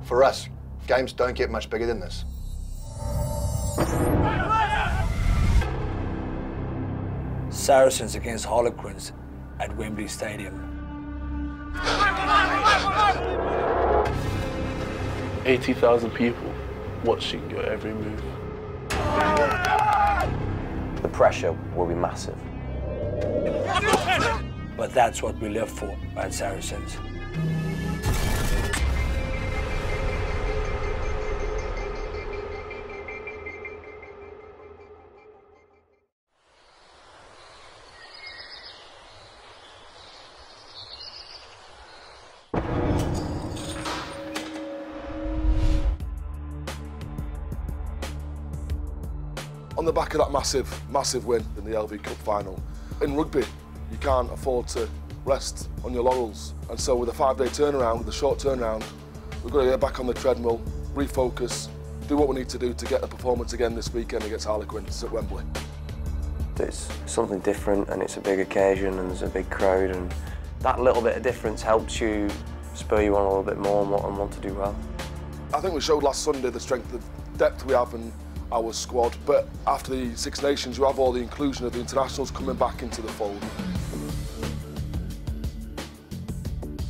For us, games don't get much bigger than this. Saracens against Harlequins at Wembley Stadium. 80,000 people watching your every move. The pressure will be massive. But that's what we live for at Saracens. On the back of that massive win in the LV Cup final, in rugby, you can't afford to rest on your laurels. And so with a 5-day turnaround, with a short turnaround, we've got to get back on the treadmill, refocus, do what we need to do to get the performance again this weekend against Harlequins at Wembley. It's something different and it's a big occasion and there's a big crowd, and that little bit of difference helps you spur you on a little bit more and want to do well. I think we showed last Sunday the strength of depth we have in our squad, but after the Six Nations, you have all the inclusion of the internationals coming back into the fold.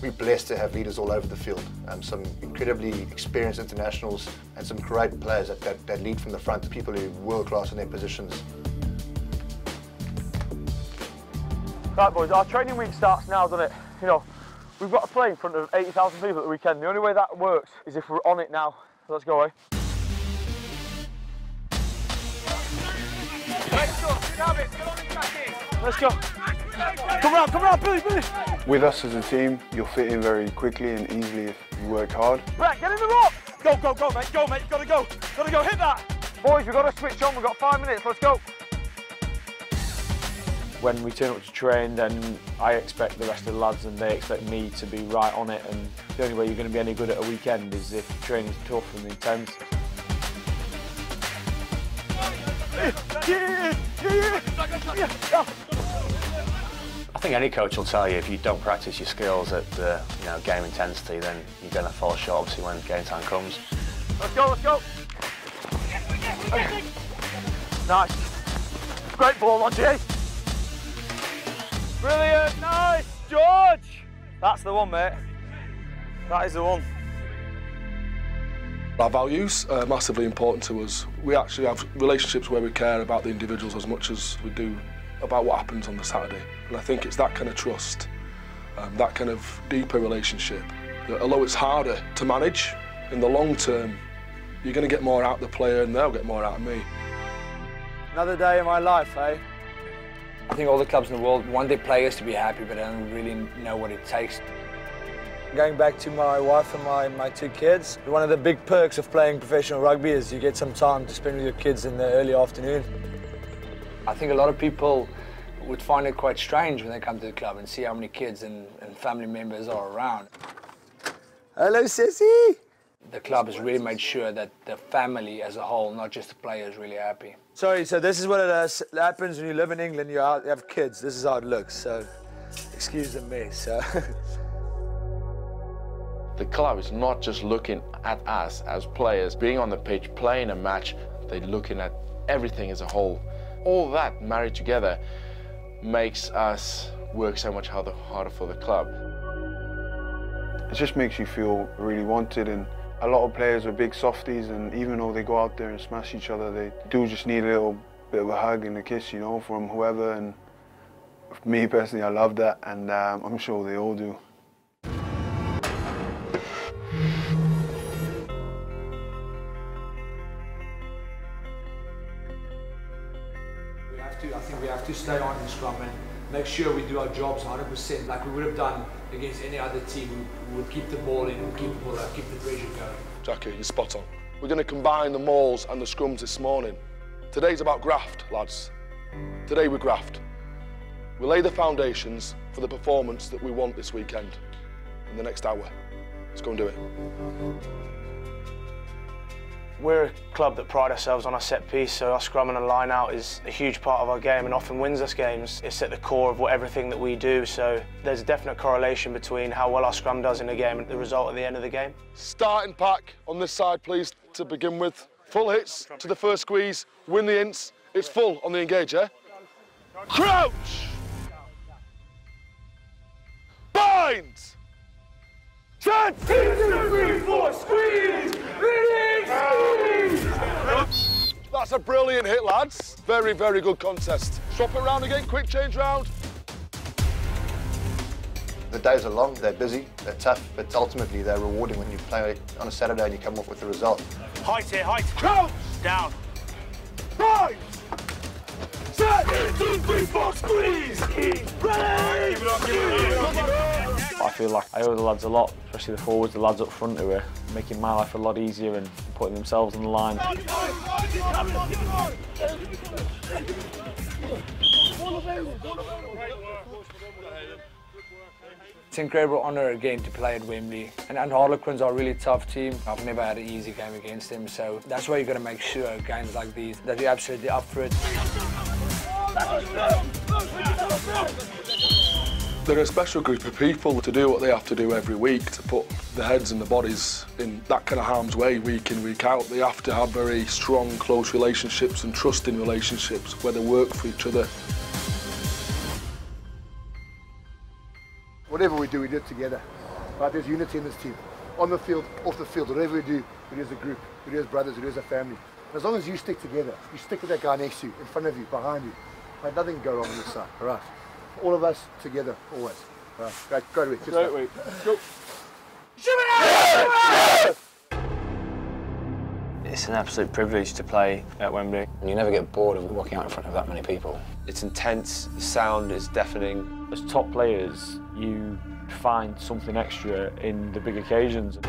We're blessed to have leaders all over the field, some incredibly experienced internationals and some great players that lead from the front, people who are world-class in their positions. Right boys, our training week starts now, doesn't it? You know, we've got to play in front of 80,000 people at the weekend. The only way that works is if we're on it now. So let's go, eh? Let's go. Come around, Billy. With us as a team, you'll fit in very quickly and easily if you work hard. Brett, get in the rock! Go, mate, you've got to go. Got to go, hit that! Boys, we've got to switch on, we've got 5 minutes, let's go. When we turn up to train, then I expect the rest of the lads and they expect me to be right on it, and the only way you're going to be any good at a weekend is if training's tough and intense. I think any coach will tell you if you don't practice your skills at the game intensity, then you're going to fall short, obviously, when game time comes. Let's go. Nice. Great ball, Roger. Brilliant, nice, George. That's the one, mate. That is the one. Our values are massively important to us. We actually have relationships where we care about the individuals as much as we do about what happens on the Saturday. And I think it's that kind of trust, that kind of deeper relationship, that although it's harder to manage, in the long term, you're going to get more out of the player and they'll get more out of me. Another day in my life, eh? I think all the clubs in the world want their players to be happy, but they don't really know what it takes. Going back to my wife and my 2 kids, one of the big perks of playing professional rugby is you get some time to spend with your kids in the early afternoon. I think a lot of people would find it quite strange when they come to the club and see how many kids and family members are around. Hello, Sissy! The club has really made sure that the family as a whole, not just the players, is really happy. Sorry, so this is what it happens when you live in England, you have kids. This is how it looks, so excuse the mess. The club is not just looking at us as players, being on the pitch, playing a match, they're looking at everything as a whole. All that married together makes us work so much harder for the club. It just makes you feel really wanted, and a lot of players are big softies, and even though they go out there and smash each other, they do just need a little bit of a hug and a kiss, you know, from whoever. And for me personally, I love that, and I'm sure they all do. I think we have to stay on in scrum and make sure we do our jobs 100% like we would have done against any other team. We would keep the ball in, keep the ball out, keep the pressure going. Jackie, you're spot on. We're going to combine the mauls and the scrums this morning. Today's about graft, lads. Today we graft. We lay the foundations for the performance that we want this weekend in the next hour. Let's go and do it. We're a club that pride ourselves on our set piece, so our scrumming and line out is a huge part of our game and often wins us games. It's at the core of everything that we do, so there's a definite correlation between how well our scrum does in a game and the result at the end of the game. Starting pack on this side, please, to begin with. Full hits to the first squeeze, win the ints. It's full on the engage, yeah? Crouch! Bind! Set! 2, 3, 4, squeeze! Release! That's a brilliant hit, lads. Very, very good contest. Swap it round again, quick change round. The days are long, they're busy, they're tough, but ultimately they're rewarding when you play on a Saturday and you come off with the result. Height here, height. Crouch! Down. Bind! Set! 2, 3, 4, squeeze! Release! I feel like I owe the lads a lot, especially the forwards, the lads up front who are making my life a lot easier and putting themselves on the line. It's an incredible honour again to play at Wembley. And Harlequins are a really tough team. I've never had an easy game against them, so that's why you've got to make sure games like these that you're absolutely up for it. They're a special group of people to do what they have to do every week, to put their heads and their bodies in that kind of harm's way week in, week out. They have to have very strong, close relationships and trusting relationships where they work for each other. Whatever we do it together. Right? There's unity in this team. On the field, off the field, whatever we do as a group, we do as brothers, we do as a family. As long as you stick together, you stick with that guy next to you, in front of you, behind you, right? Nothing can go wrong on this side, all right? All of us together, always. All right, great week. Great week. Go. It's an absolute privilege to play at Wembley. And you never get bored of walking out in front of that many people. It's intense, the sound is deafening. As top players, you find something extra in the big occasions.